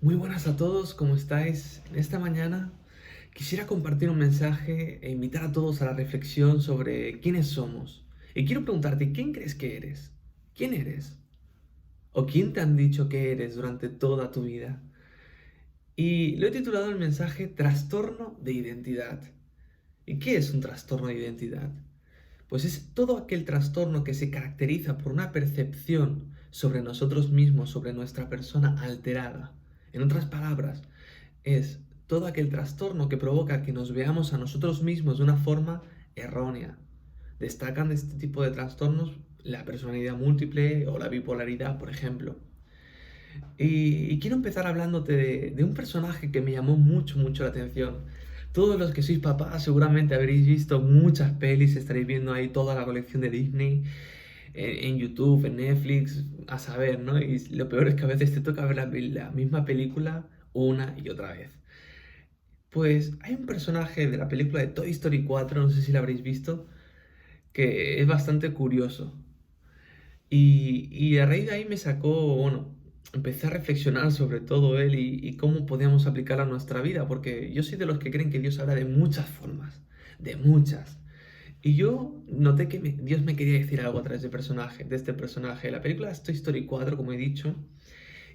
Muy buenas a todos, ¿cómo estáis? En esta mañana quisiera compartir un mensaje e invitar a todos a la reflexión sobre quiénes somos. Y quiero preguntarte, ¿quién crees que eres? ¿Quién eres? ¿O quién te han dicho que eres durante toda tu vida? Y lo he titulado el mensaje Trastorno de Identidad. ¿Y qué es un trastorno de identidad? Pues es todo aquel trastorno que se caracteriza por una percepción sobre nosotros mismos, sobre nuestra persona alterada. En otras palabras, es todo aquel trastorno que provoca que nos veamos a nosotros mismos de una forma errónea. Destacan de este tipo de trastornos la personalidad múltiple o la bipolaridad, por ejemplo. Y quiero empezar hablándote de un personaje que me llamó mucho la atención. Todos los que sois papás seguramente habréis visto muchas pelis, estaréis viendo ahí toda la colección de Disney, en YouTube, en Netflix, a saber, ¿no? Y lo peor es que a veces te toca ver la misma película una y otra vez. Pues hay un personaje de la película de Toy Story 4, no sé si la habréis visto, que es bastante curioso. Y a raíz de ahí me sacó, bueno, empecé a reflexionar sobre todo él y cómo podíamos aplicarlo a nuestra vida, porque yo soy de los que creen que Dios habla de muchas formas, de muchas. Y yo noté que Dios me quería decir algo a través de este personaje. La película es Toy Story 4, como he dicho,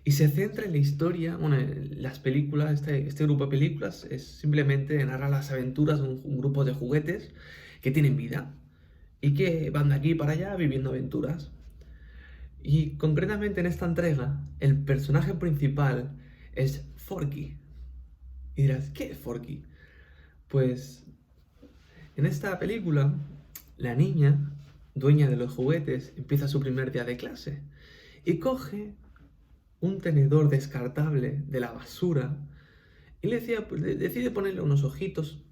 y se centra en la historia, bueno, en las películas, este grupo de películas es simplemente narrar las aventuras de un grupo de juguetes que tienen vida y que van de aquí para allá viviendo aventuras. Y concretamente en esta entrega, el personaje principal es Forky. Y dirás, ¿qué es Forky? Pues en esta película, la niña, dueña de los juguetes, empieza su primer día de clase y coge un tenedor descartable de la basura y decide ponerle unos ojitos,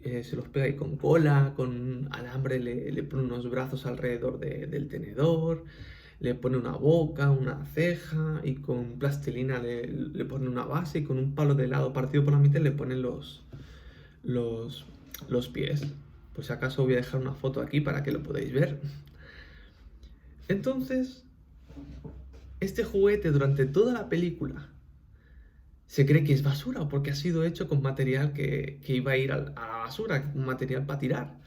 se los pega ahí con cola, con alambre le pone unos brazos alrededor del tenedor, le pone una boca, una ceja y con plastilina le pone una base y con un palo de helado partido por la mitad le pone los, los pies. Pues si acaso voy a dejar una foto aquí para que lo podáis ver. Entonces, este juguete durante toda la película se cree que es basura porque ha sido hecho con material que iba a ir a la basura, un material para tirar.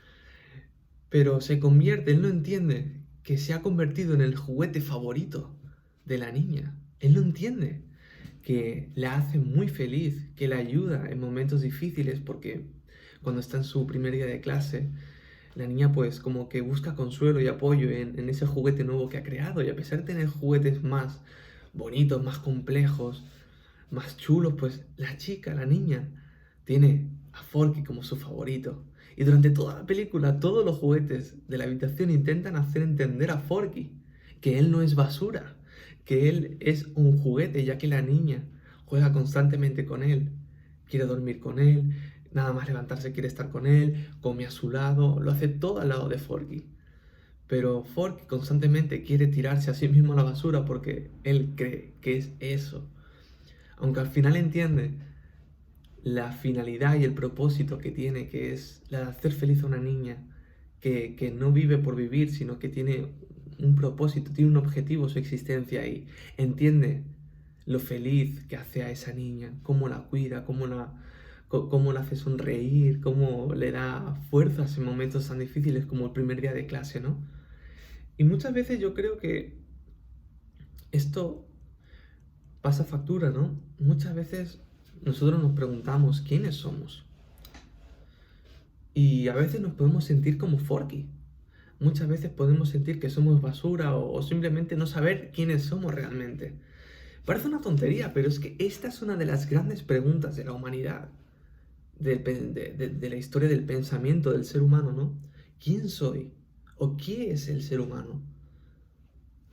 Pero se convierte, él no entiende que se ha convertido en el juguete favorito de la niña. Él no entiende que la hace muy feliz, que la ayuda en momentos difíciles porque cuando está en su primer día de clase, la niña pues como que busca consuelo y apoyo en ese juguete nuevo que ha creado y a pesar de tener juguetes más bonitos, más complejos, más chulos, pues la chica, la niña, tiene a Forky como su favorito. Y durante toda la película, todos los juguetes de la habitación intentan hacer entender a Forky que él no es basura, que él es un juguete, ya que la niña juega constantemente con él, quiere dormir con él, nada más levantarse quiere estar con él, come a su lado, lo hace todo al lado de Forky. Pero Forky constantemente quiere tirarse a sí mismo a la basura porque él cree que es eso. Aunque al final entiende la finalidad y el propósito que tiene, que es la de hacer feliz a una niña que no vive por vivir, sino que tiene un propósito, tiene un objetivo su existencia y entiende lo feliz que hace a esa niña, cómo la cuida, cómo la hace sonreír, cómo le da fuerzas en momentos tan difíciles como el primer día de clase, ¿no? Y muchas veces yo creo que esto pasa factura, ¿no? Muchas veces nosotros nos preguntamos quiénes somos. Y a veces nos podemos sentir como Forky. Muchas veces podemos sentir que somos basura o simplemente no saber quiénes somos realmente. Parece una tontería, pero es que esta es una de las grandes preguntas de la humanidad, de la historia del pensamiento del ser humano, ¿no? ¿Quién soy? ¿O qué es el ser humano?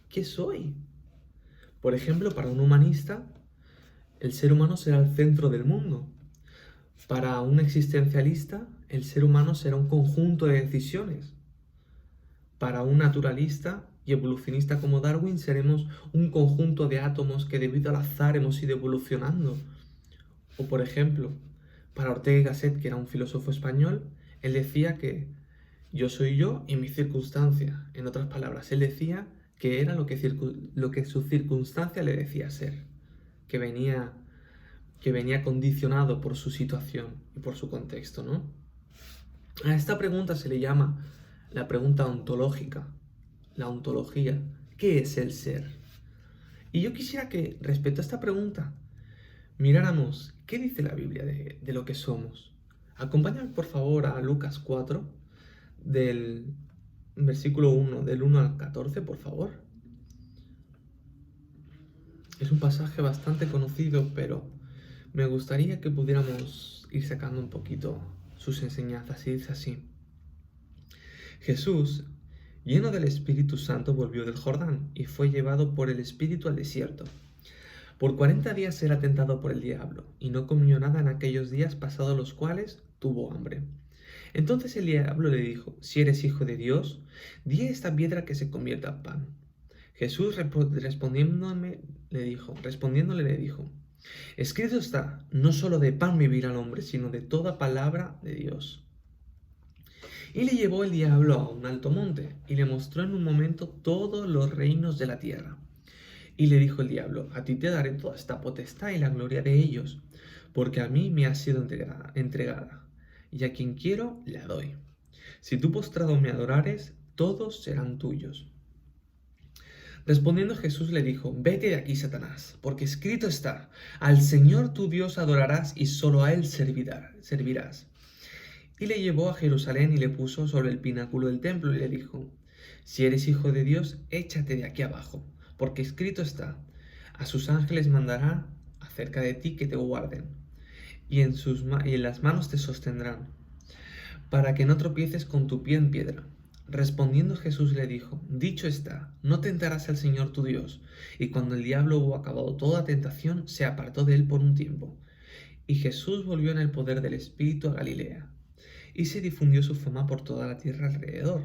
¿Qué soy? Por ejemplo, para un humanista, el ser humano será el centro del mundo. Para un existencialista, el ser humano será un conjunto de decisiones. Para un naturalista y evolucionista como Darwin, seremos un conjunto de átomos que debido al azar hemos ido evolucionando. O por ejemplo, para Ortega y Gasset, que era un filósofo español, él decía que yo soy yo y mi circunstancia. En otras palabras, él decía que era lo que su circunstancia le decía ser. que venía condicionado por su situación y por su contexto, ¿no? A esta pregunta se le llama la pregunta ontológica, la ontología. ¿Qué es el ser? Y yo quisiera que, respecto a esta pregunta, miráramos qué dice la Biblia de lo que somos. Acompáñame, por favor, a Lucas 4, del versículo 1, del 1 al 14, por favor. Es un pasaje bastante conocido, pero me gustaría que pudiéramos ir sacando un poquito sus enseñanzas. Y dice así: Jesús, lleno del Espíritu Santo, volvió del Jordán y fue llevado por el Espíritu al desierto. Por 40 días era tentado por el diablo, y no comió nada en aquellos días, pasados los cuales tuvo hambre. Entonces el diablo le dijo: Si eres hijo de Dios, di a esta piedra que se convierta en pan. Jesús respondiéndole le dijo: Escrito está, no solo de pan vivirá el hombre, sino de toda palabra de Dios. Y le llevó el diablo a un alto monte, y le mostró en un momento todos los reinos de la tierra. Y le dijo el diablo: A ti te daré toda esta potestad y la gloria de ellos, porque a mí me ha sido entregada, y a quien quiero la doy. Si tú postrado me adorares, todos serán tuyos. Respondiendo Jesús le dijo: Vete de aquí, Satanás, porque escrito está: Al Señor tu Dios adorarás y solo a Él servirás. Y le llevó a Jerusalén y le puso sobre el pináculo del templo y le dijo: Si eres hijo de Dios, échate de aquí abajo, porque escrito está: A sus ángeles mandará acerca de ti que te guarden, y en las manos te sostendrán, para que no tropieces con tu pie en piedra. Respondiendo Jesús le dijo: Dicho está, no tentarás al Señor tu Dios. Y cuando el diablo hubo acabado toda tentación, se apartó de él por un tiempo. Y Jesús volvió en el poder del Espíritu a Galilea. Y se difundió su fama por toda la tierra alrededor.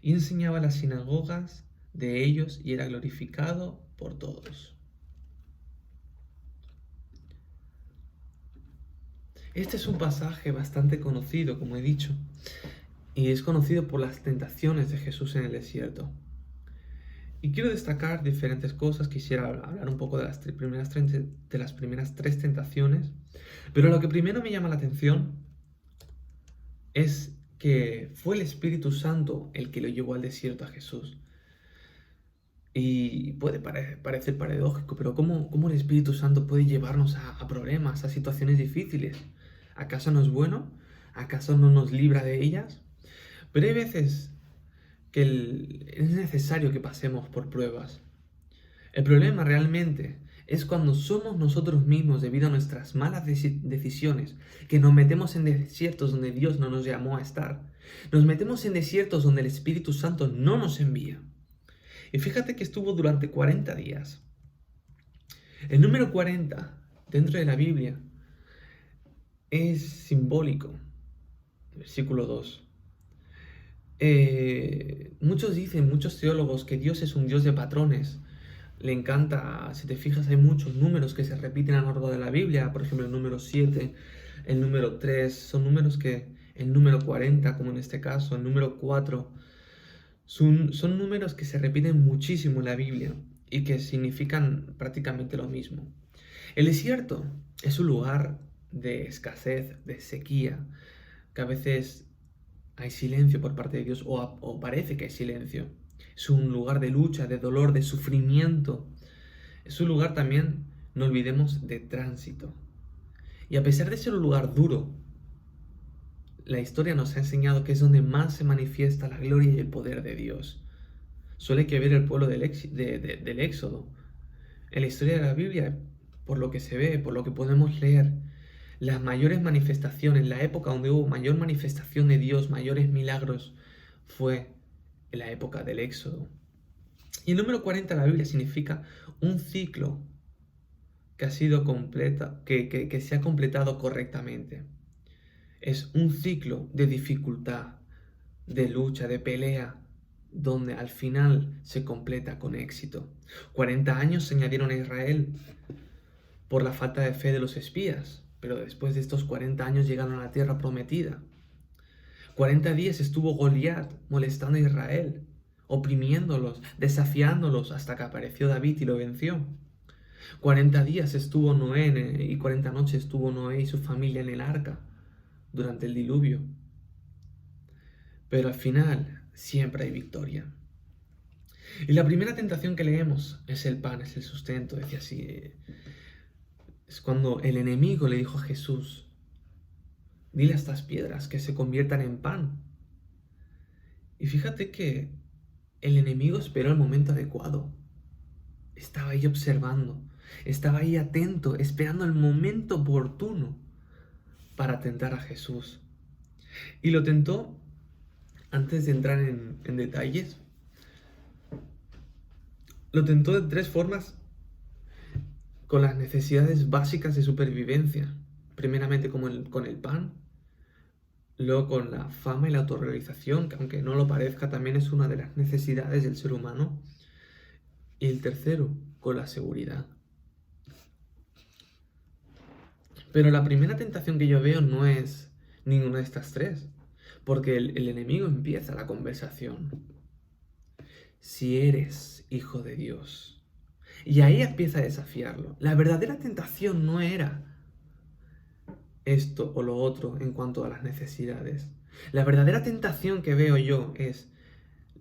Y enseñaba en las sinagogas de ellos y era glorificado por todos. Este es un pasaje bastante conocido, como he dicho, y es conocido por las tentaciones de Jesús en el desierto. Y quiero destacar diferentes cosas. Quisiera hablar un poco de las primeras tres tentaciones, pero lo que primero me llama la atención es que fue el Espíritu Santo el que lo llevó al desierto a Jesús. Y puede parecer paradójico, pero ¿cómo el Espíritu Santo puede llevarnos a problemas, a situaciones difíciles? ¿Acaso no es bueno? ¿Acaso no nos libra de ellas? Pero hay veces que es necesario que pasemos por pruebas. El problema realmente es cuando somos nosotros mismos, debido a nuestras malas decisiones, que nos metemos en desiertos donde Dios no nos llamó a estar. Nos metemos en desiertos donde el Espíritu Santo no nos envía. Y fíjate que estuvo durante 40 días. El número 40 dentro de la Biblia es simbólico. Versículo 2. Muchos teólogos, que Dios es un Dios de patrones. Le encanta, si te fijas, hay muchos números que se repiten a lo largo de la Biblia. Por ejemplo, el número 7, el número 3, son números que, el número 40, como en este caso, el número 4, son números que se repiten muchísimo en la Biblia y que significan prácticamente lo mismo. El desierto es un lugar de escasez, de sequía, que a veces hay silencio por parte de Dios, o parece que hay silencio. Es un lugar de lucha, de dolor, de sufrimiento. Es un lugar también, no olvidemos, de tránsito. Y a pesar de ser un lugar duro, la historia nos ha enseñado que es donde más se manifiesta la gloria y el poder de Dios. Solo hay que ver el pueblo del Éxodo. En la historia de la Biblia, por lo que se ve, por lo que podemos leer, las mayores manifestaciones, la época donde hubo mayor manifestación de Dios, mayores milagros, fue en la época del Éxodo. Y el número 40 en la Biblia significa un ciclo que ha sido que se ha completado correctamente. Es un ciclo de dificultad, de lucha, de pelea, donde al final se completa con éxito. 40 años se añadieron a Israel por la falta de fe de los espías, pero después de estos 40 años llegaron a la tierra prometida. 40 días estuvo Goliat molestando a Israel, oprimiéndolos, desafiándolos, hasta que apareció David y lo venció. 40 días estuvo Noé y 40 noches estuvo Noé y su familia en el arca durante el diluvio. Pero al final siempre hay victoria. Y la primera tentación que leemos es el pan, es el sustento. Decía así, es cuando el enemigo le dijo a Jesús, dile a estas piedras que se conviertan en pan. Y fíjate que el enemigo esperó el momento adecuado. Estaba ahí observando, estaba ahí atento, esperando el momento oportuno para tentar a Jesús. Y lo tentó, antes de entrar en detalles, lo tentó de tres formas con las necesidades básicas de supervivencia. Primeramente con el pan, luego con la fama y la autorrealización, que aunque no lo parezca, también es una de las necesidades del ser humano. Y el tercero, con la seguridad. Pero la primera tentación que yo veo no es ninguna de estas tres, porque el enemigo empieza la conversación. Si eres hijo de Dios. Y ahí empieza a desafiarlo. La verdadera tentación no era esto o lo otro en cuanto a las necesidades. La verdadera tentación que veo yo es,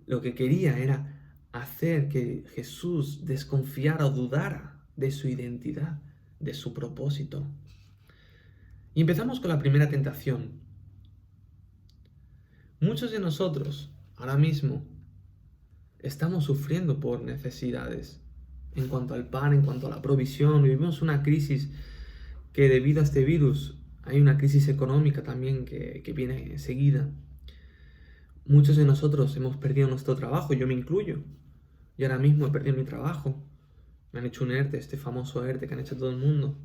lo que quería era hacer que Jesús desconfiara o dudara de su identidad, de su propósito. Y empezamos con la primera tentación. Muchos de nosotros, ahora mismo, estamos sufriendo por necesidades en cuanto al pan, en cuanto a la provisión. Vivimos una crisis que debido a este virus hay una crisis económica también que viene seguida. Muchos de nosotros hemos perdido nuestro trabajo, yo me incluyo. Yo ahora mismo he perdido mi trabajo. Me han hecho un ERTE, este famoso ERTE que han hecho todo el mundo.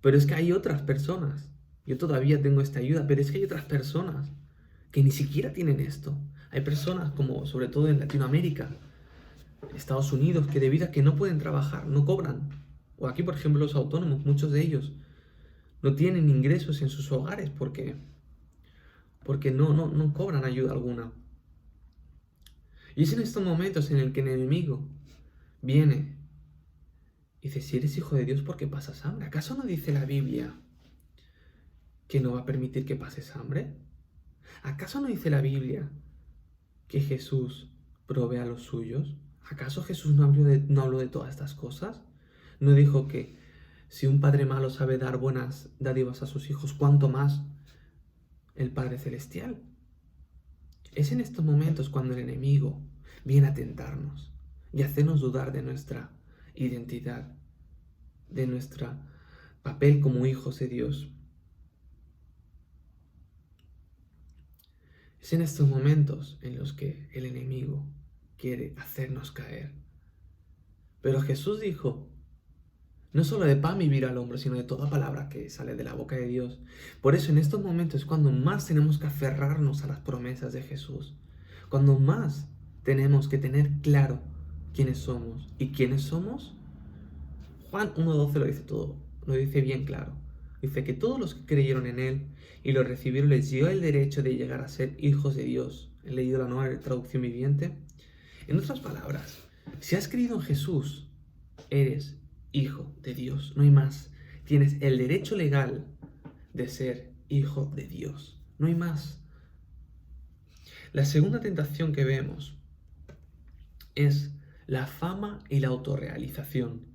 Pero es que hay otras personas. Yo todavía tengo esta ayuda, pero es que hay otras personas que ni siquiera tienen esto. Hay personas como, sobre todo en Latinoamérica, Estados Unidos, que debido a que no pueden trabajar, no cobran. O aquí, por ejemplo, los autónomos, muchos de ellos no tienen ingresos en sus hogares porque no cobran ayuda alguna. Y es en estos momentos en el que el enemigo viene y dice, si eres hijo de Dios, ¿por qué pasas hambre? ¿Acaso no dice la Biblia que no va a permitir que pases hambre? ¿Acaso no dice la Biblia que Jesús provee a los suyos? ¿Acaso Jesús no habló de todas estas cosas? ¿No dijo que si un padre malo sabe dar buenas dádivas a sus hijos, cuánto más el Padre Celestial? Es en estos momentos cuando el enemigo viene a tentarnos y a hacernos dudar de nuestra identidad, de nuestro papel como hijos de Dios. Es en estos momentos en los que el enemigo quiere hacernos caer. Pero Jesús dijo, no solo de pan vivirá el hombre, sino de toda palabra que sale de la boca de Dios. Por eso en estos momentos es cuando más tenemos que aferrarnos a las promesas de Jesús. Cuando más tenemos que tener claro quiénes somos. ¿Y quiénes somos? Juan 1:12 lo dice todo, lo dice bien claro. Dice que todos los que creyeron en Él y lo recibieron les dio el derecho de llegar a ser hijos de Dios. He leído la nueva traducción viviente. En otras palabras, si has creído en Jesús, eres hijo de Dios, no hay más. Tienes el derecho legal de ser hijo de Dios, no hay más. La segunda tentación que vemos es la fama y la autorrealización.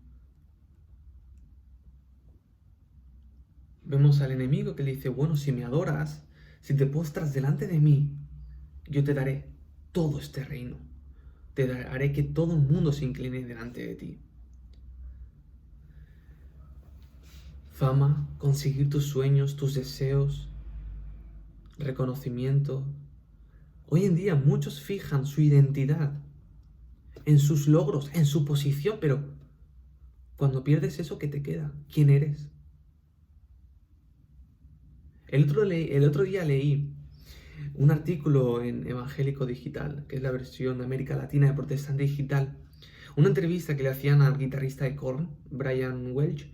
Vemos al enemigo que le dice, bueno, si me adoras, si te postras delante de mí, yo te daré todo este reino. Te haré que todo el mundo se incline delante de ti. Fama, conseguir tus sueños, tus deseos, reconocimiento. Hoy en día muchos fijan su identidad en sus logros, en su posición, pero cuando pierdes eso, ¿qué te queda? ¿Quién eres? El otro día leí un artículo en Evangélico Digital, que es la versión de América Latina de Protestante Digital, una entrevista que le hacían al guitarrista de Korn, Brian Welch.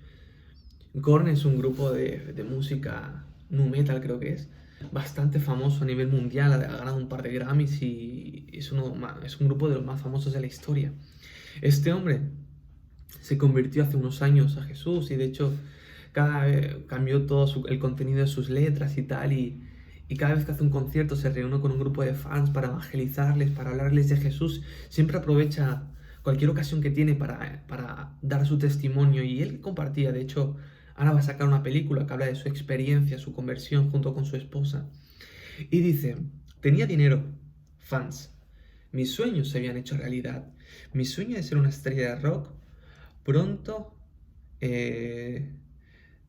Korn es un grupo de música nu metal, creo que es, bastante famoso a nivel mundial, ha ganado un par de Grammys y es un grupo de los más famosos de la historia. Este hombre se convirtió hace unos años a Jesús y de hecho cambió todo el contenido de sus letras y tal y cada vez que hace un concierto se reúne con un grupo de fans para evangelizarles, para hablarles de Jesús, siempre aprovecha cualquier ocasión que tiene para dar su testimonio y él compartía, de hecho, ahora va a sacar una película que habla de su experiencia, su conversión junto con su esposa y dice, tenía dinero, fans, mis sueños se habían hecho realidad, mi sueño de ser una estrella de rock pronto, eh,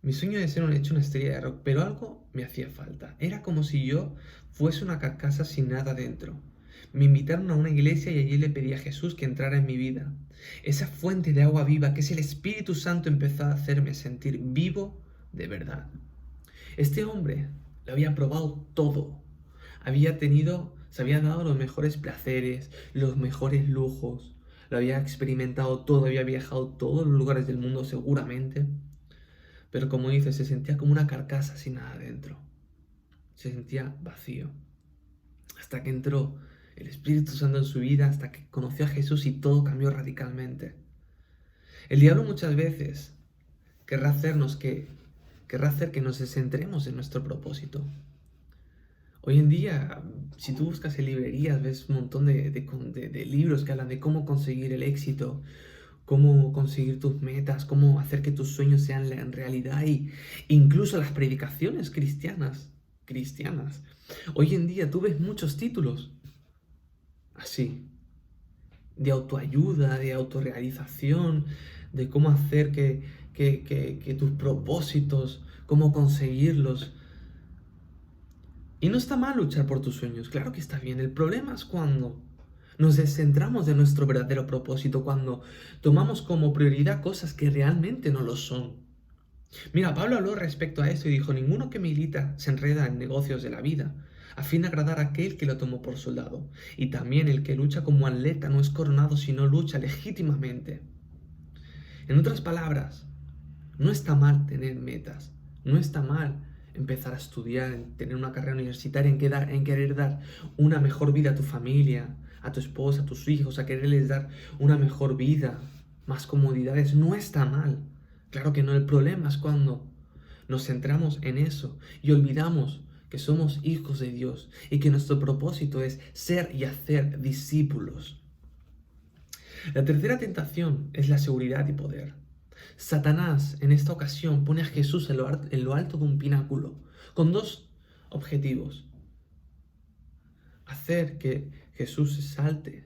mi sueño de ser hecho una estrella de rock, pero algo me hacía falta. Era como si yo fuese una carcasa sin nada dentro. Me invitaron a una iglesia y allí le pedí a Jesús que entrara en mi vida. Esa fuente de agua viva que es el Espíritu Santo empezó a hacerme sentir vivo de verdad. Este hombre lo había probado todo. Se había dado los mejores placeres, los mejores lujos, lo había experimentado todo, había viajado a todos los lugares del mundo seguramente, pero como dice, se sentía como una carcasa sin nada dentro, se sentía vacío, hasta que entró el Espíritu Santo en su vida, hasta que conoció a Jesús y todo cambió radicalmente. El diablo muchas veces querrá hacer que nos descentremos en nuestro propósito. Hoy en día, si tú buscas en librerías, ves un montón de libros que hablan de cómo conseguir el éxito, cómo conseguir tus metas, cómo hacer que tus sueños sean en realidad y incluso las predicaciones cristianas. Hoy en día tú ves muchos títulos así, de autoayuda, de autorrealización, de cómo hacer que tus propósitos, cómo conseguirlos. Y no está mal luchar por tus sueños, claro que está bien. El problema es cuando nos descentramos de nuestro verdadero propósito, cuando tomamos como prioridad cosas que realmente no lo son. Mira, Pablo habló respecto a esto y dijo, ninguno que milita se enreda en negocios de la vida, a fin de agradar a aquel que lo tomó por soldado. Y también el que lucha como atleta no es coronado, sino lucha legítimamente. En otras palabras, no está mal tener metas, no está mal empezar a estudiar, en tener una carrera universitaria, en querer dar una mejor vida a tu familia, a tu esposa, a tus hijos, a quererles dar una mejor vida, más comodidades. No está mal. Claro que no. El problema es cuando nos centramos en eso y olvidamos que somos hijos de Dios y que nuestro propósito es ser y hacer discípulos. La tercera tentación es la seguridad y poder. Satanás en esta ocasión pone a Jesús en lo alto de un pináculo con dos objetivos. Hacer que Jesús se salte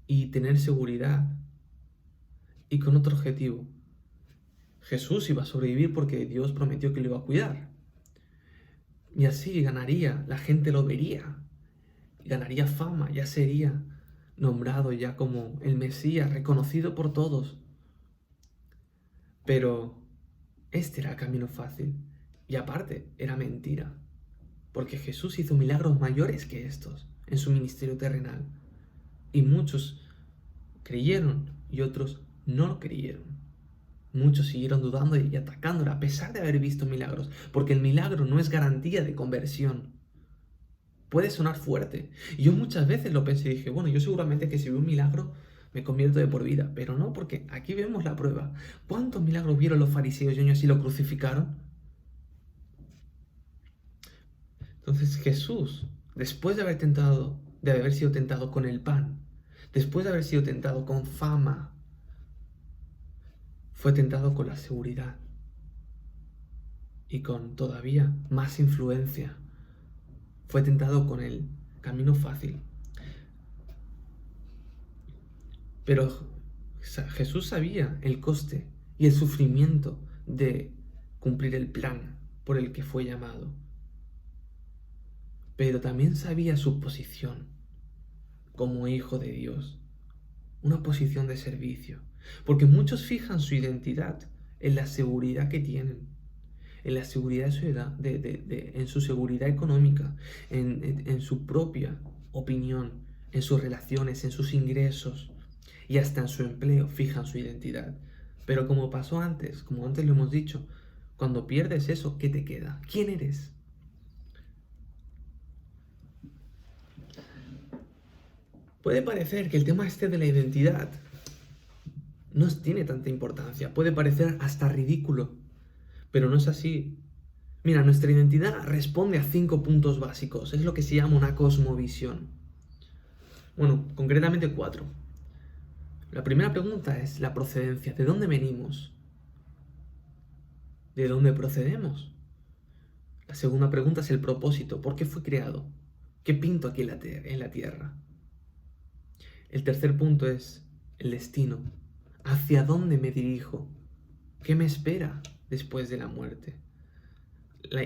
y tener seguridad. Y con otro objetivo. Jesús iba a sobrevivir porque Dios prometió que lo iba a cuidar. Y así ganaría, la gente lo vería. Ganaría fama, ya sería nombrado ya como el Mesías, reconocido por todos. Pero este era el camino fácil. Y aparte, era mentira. Porque Jesús hizo milagros mayores que estos en su ministerio terrenal. Y muchos creyeron y otros no lo creyeron. Muchos siguieron dudando y atacándole a pesar de haber visto milagros. Porque el milagro no es garantía de conversión. Puede sonar fuerte. Y yo muchas veces lo pensé y dije, bueno, yo seguramente que si veo un milagro me convierto de por vida. Pero no, porque aquí vemos la prueba. ¿Cuántos milagros vieron los fariseos y aún así lo crucificaron? Entonces Jesús, después de haber sido tentado con el pan, después de haber sido tentado con fama, fue tentado con la seguridad y con todavía más influencia. Fue tentado con el camino fácil. Pero Jesús sabía el coste y el sufrimiento de cumplir el plan por el que fue llamado. Pero también sabía su posición como hijo de Dios, una posición de servicio, porque muchos fijan su identidad en la seguridad que tienen, en la seguridad de su edad, en su seguridad económica, en su propia opinión, en sus relaciones, en sus ingresos y hasta en su empleo fijan su identidad. Pero como pasó antes, como antes lo hemos dicho, cuando pierdes eso, ¿qué te queda? ¿Quién eres? Puede parecer que el tema este de la identidad no tiene tanta importancia, puede parecer hasta ridículo, pero no es así. Mira, nuestra identidad responde a 5 puntos básicos, es lo que se llama una cosmovisión. Bueno, concretamente 4. La primera pregunta es la procedencia, ¿de dónde venimos? ¿De dónde procedemos? La segunda pregunta es el propósito, ¿por qué fue creado? ¿Qué pinto aquí en la tierra? El tercer punto es el destino, ¿hacia dónde me dirijo? ¿Qué me espera después de la muerte?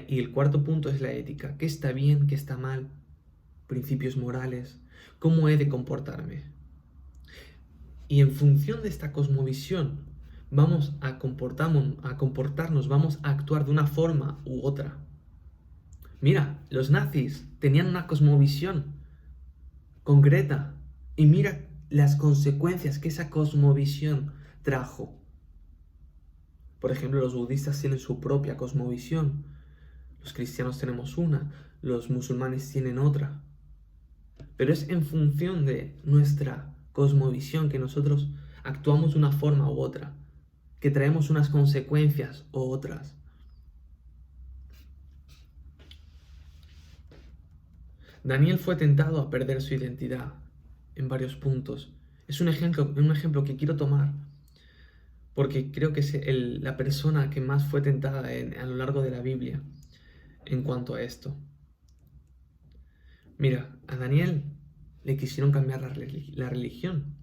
Y el cuarto punto es la ética, ¿qué está bien, qué está mal? Principios morales, ¿cómo he de comportarme? Y en función de esta cosmovisión, vamos a comportarnos, vamos a actuar de una forma u otra. Mira, los nazis tenían una cosmovisión concreta y mira las consecuencias que esa cosmovisión trajo. Por ejemplo, los budistas tienen su propia cosmovisión, los cristianos tenemos una, los musulmanes tienen otra. Pero es en función de nuestra cosmovisión que nosotros actuamos de una forma u otra, que traemos unas consecuencias u otras. Daniel fue tentado a perder su identidad en varios puntos. Es un ejemplo que quiero tomar porque creo que es la persona que más fue tentada a lo largo de la Biblia en cuanto a esto. Mira, a Daniel le quisieron cambiar la religión.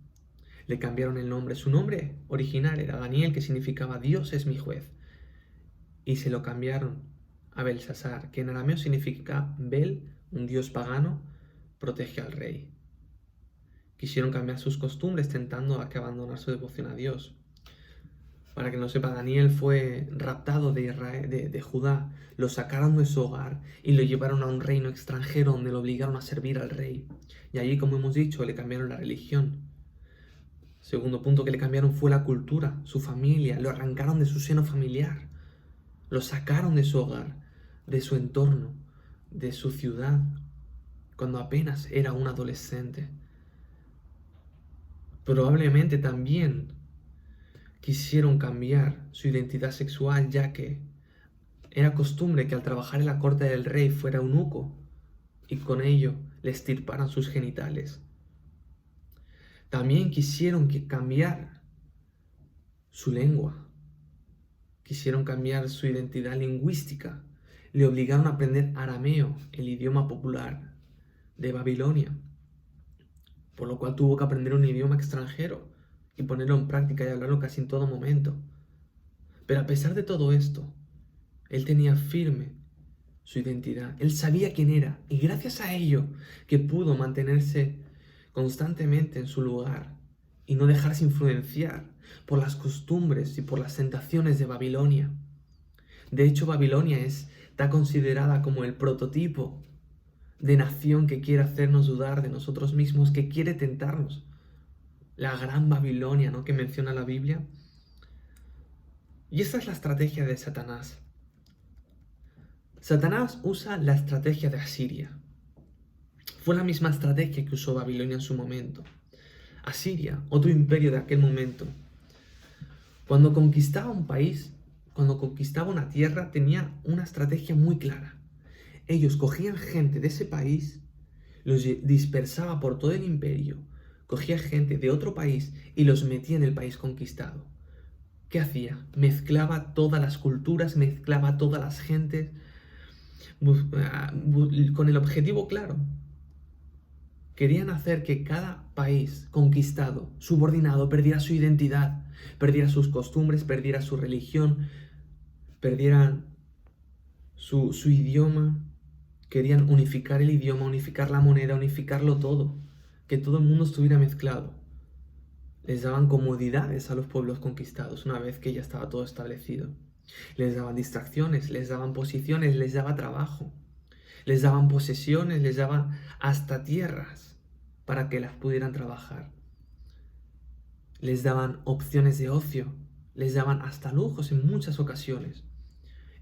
Le cambiaron el nombre. Su nombre original era Daniel, que significaba Dios es mi juez. Y se lo cambiaron a Belsasar, que en arameo significa Bel, un dios pagano, protege al rey. Quisieron cambiar sus costumbres, tentando a que abandonar su devoción a Dios. Para que no sepa, Daniel fue raptado de Judá, lo sacaron de su hogar y lo llevaron a un reino extranjero donde lo obligaron a servir al rey. Y allí, como hemos dicho, le cambiaron la religión. Segundo punto que le cambiaron fue la cultura, su familia, lo arrancaron de su seno familiar, lo sacaron de su hogar, de su entorno, de su ciudad, cuando apenas era un adolescente. Probablemente también quisieron cambiar su identidad sexual, ya que era costumbre que al trabajar en la corte del rey fuera eunuco y con ello le extirparan sus genitales. También quisieron cambiar su lengua, quisieron cambiar su identidad lingüística, le obligaron a aprender arameo, el idioma popular de Babilonia, por lo cual tuvo que aprender un idioma extranjero y ponerlo en práctica y hablarlo casi en todo momento. Pero a pesar de todo esto, él tenía firme su identidad, él sabía quién era y gracias a ello que pudo mantenerse constantemente en su lugar y no dejarse influenciar por las costumbres y por las tentaciones de Babilonia. De hecho, Babilonia está considerada como el prototipo de nación que quiere hacernos dudar de nosotros mismos, que quiere tentarnos. La gran Babilonia, ¿no?, que menciona la Biblia. Y esta es la estrategia de Satanás. Satanás usa la estrategia de Asiria. Fue la misma estrategia que usó Babilonia en su momento. Asiria, otro imperio de aquel momento, cuando conquistaba un país, cuando conquistaba una tierra, tenía una estrategia muy clara. Ellos cogían gente de ese país, los dispersaba por todo el imperio, cogía gente de otro país y los metía en el país conquistado. ¿Qué hacía? Mezclaba todas las culturas, mezclaba todas las gentes, con el objetivo claro. Querían hacer que cada país conquistado, subordinado, perdiera su identidad, perdiera sus costumbres, perdiera su religión, perdiera su idioma. Querían unificar el idioma, unificar la moneda, unificarlo todo, que todo el mundo estuviera mezclado. Les daban comodidades a los pueblos conquistados una vez que ya estaba todo establecido. Les daban distracciones, les daban posiciones, les daba trabajo, les daban posesiones, les daban hasta tierras para que las pudieran trabajar. Les daban opciones de ocio, les daban hasta lujos en muchas ocasiones.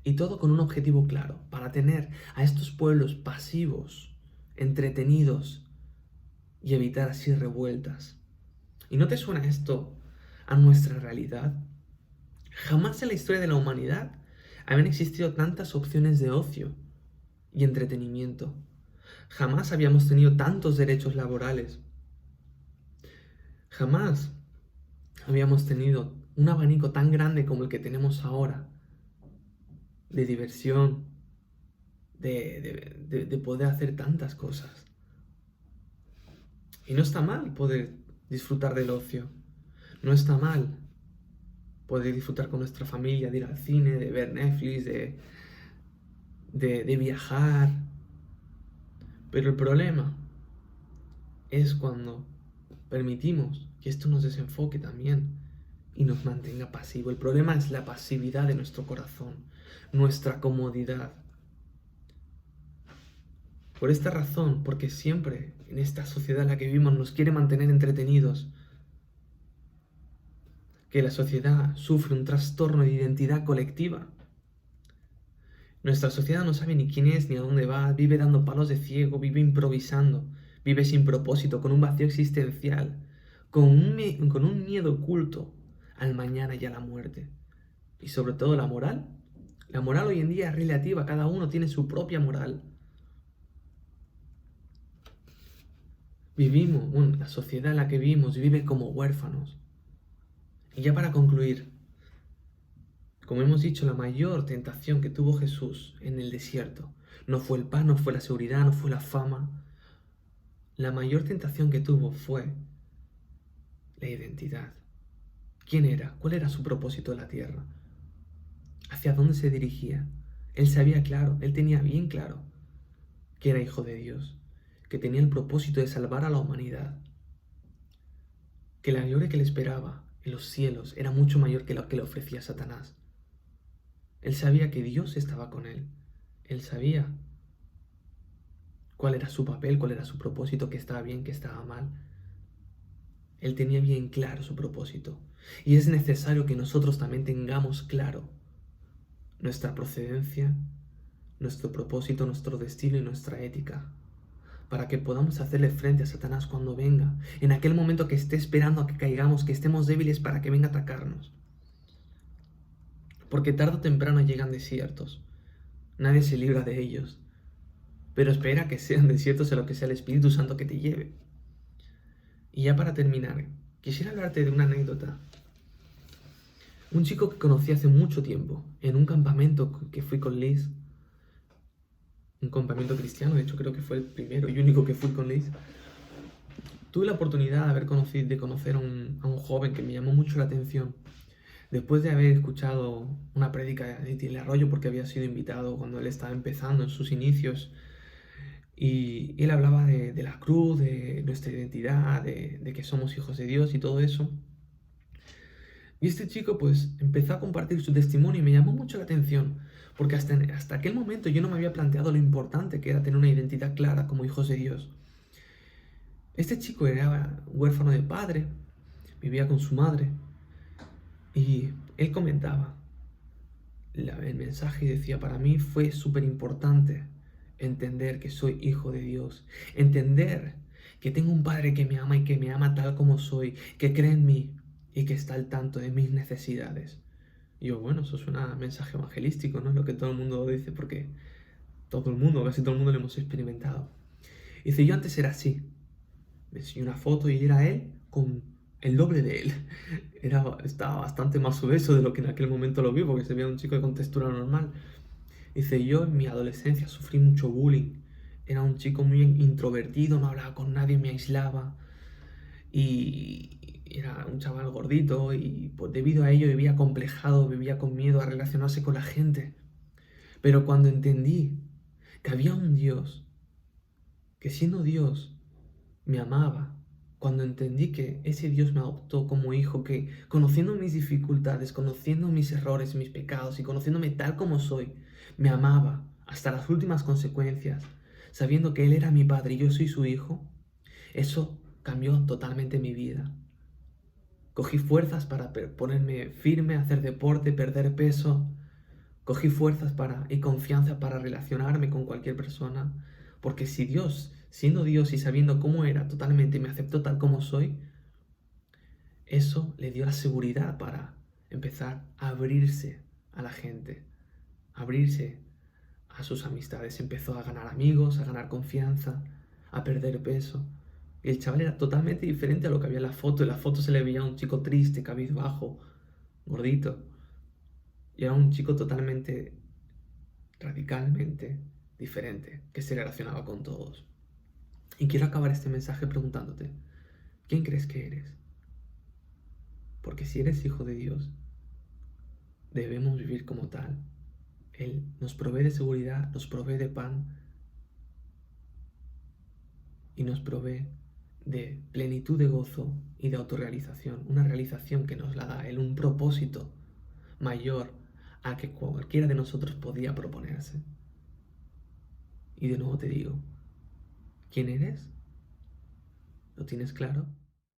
Y todo con un objetivo claro, para tener a estos pueblos pasivos, entretenidos y evitar así revueltas. ¿Y no te suena esto a nuestra realidad. Jamás en la historia de la humanidad habían existido tantas opciones de ocio y entretenimiento. Jamás habíamos tenido tantos derechos laborales. Jamás habíamos tenido un abanico tan grande como el que tenemos ahora de diversión, de poder hacer tantas cosas. Y no está mal poder disfrutar del ocio. No está mal poder disfrutar con nuestra familia, de ir al cine, de ver Netflix, de viajar. Pero el problema es cuando permitimos que esto nos desenfoque también y nos mantenga pasivo. El problema es la pasividad de nuestro corazón, nuestra comodidad. Por esta razón, porque siempre en esta sociedad en la que vivimos nos quiere mantener entretenidos, que la sociedad sufre un trastorno de identidad colectiva. Nuestra sociedad no sabe ni quién es ni a dónde va, vive dando palos de ciego, vive improvisando, vive sin propósito, con un vacío existencial, con un miedo oculto al mañana y a la muerte. Y sobre todo la moral. La moral hoy en día es relativa, cada uno tiene su propia moral. La sociedad en la que vivimos vive como huérfanos. Y ya para concluir, como hemos dicho, la mayor tentación que tuvo Jesús en el desierto no fue el pan, no fue la seguridad, no fue la fama. La mayor tentación que tuvo fue la identidad. ¿Quién era? ¿Cuál era su propósito en la tierra? ¿Hacia dónde se dirigía? Él sabía claro, él tenía bien claro que era hijo de Dios, que tenía el propósito de salvar a la humanidad, que la gloria que le esperaba en los cielos era mucho mayor que lo que le ofrecía Satanás. Él sabía que Dios estaba con él. Él sabía cuál era su papel, cuál era su propósito, que estaba bien, que estaba mal. Él tenía bien claro su propósito. Y es necesario que nosotros también tengamos claro nuestra procedencia, nuestro propósito, nuestro destino y nuestra ética, para que podamos hacerle frente a Satanás cuando venga, en aquel momento que esté esperando a que caigamos, que estemos débiles para que venga a atacarnos. Porque tarde o temprano llegan desiertos. Nadie se libra de ellos. Pero espera que sean desiertos en lo que sea el Espíritu Santo que te lleve. Y ya para terminar, quisiera hablarte de una anécdota. Un chico que conocí hace mucho tiempo, en un campamento que fui con Liz. Un campamento cristiano, de hecho creo que fue el primero y único que fui con Liz. Tuve la oportunidad de conocer a un joven que me llamó mucho la atención. Después de haber escuchado una prédica de Tilly Arroyo, porque había sido invitado cuando él estaba empezando en sus inicios, y él hablaba de la cruz, de nuestra identidad, de que somos hijos de Dios y todo eso. Y este chico pues empezó a compartir su testimonio y me llamó mucho la atención, porque hasta aquel momento yo no me había planteado lo importante que era tener una identidad clara como hijos de Dios. Este chico era huérfano de padre, vivía con su madre, y él comentaba el mensaje y decía: para mí fue súper importante entender que soy hijo de Dios, entender que tengo un padre que me ama y que me ama tal como soy, que cree en mí y que está al tanto de mis necesidades. Y yo, bueno, eso suena a mensaje evangelístico, no es lo que todo el mundo dice, porque casi todo el mundo lo hemos experimentado. Y dice: yo antes era así. Me enseñó una foto y era él con el doble de él. Estaba bastante más obeso de lo que en aquel momento lo vi, porque se veía un chico con textura normal. Dice: yo en mi adolescencia sufrí mucho bullying. Era un chico muy introvertido, no hablaba con nadie, me aislaba. Y era un chaval gordito y pues debido a ello vivía complejado, vivía con miedo a relacionarse con la gente. Pero cuando entendí que había un Dios, que siendo Dios me amaba, cuando entendí que ese Dios me adoptó como hijo, que conociendo mis dificultades, conociendo mis errores, mis pecados y conociéndome tal como soy, me amaba hasta las últimas consecuencias, sabiendo que Él era mi padre y yo soy su hijo, eso cambió totalmente mi vida. Cogí fuerzas para ponerme firme, hacer deporte, perder peso. Cogí fuerzas y confianza para relacionarme con cualquier persona. Porque si Dios, siendo Dios y sabiendo cómo era totalmente, me aceptó tal como soy, eso le dio la seguridad para empezar a abrirse a la gente, a abrirse a sus amistades. Empezó a ganar amigos, a ganar confianza, a perder peso. Y el chaval era totalmente diferente a lo que había en la foto. En la foto se le veía a un chico triste, cabizbajo, gordito. Y era un chico totalmente, radicalmente diferente, que se relacionaba con todos. Y quiero acabar este mensaje preguntándote, ¿quién crees que eres? Porque si eres hijo de Dios, debemos vivir como tal. Él nos provee de seguridad, nos provee de pan y nos provee de plenitud de gozo y de autorrealización. Una realización que nos la da Él, un propósito mayor a que cualquiera de nosotros podía proponerse. Y de nuevo te digo, ¿quién eres? ¿Lo tienes claro?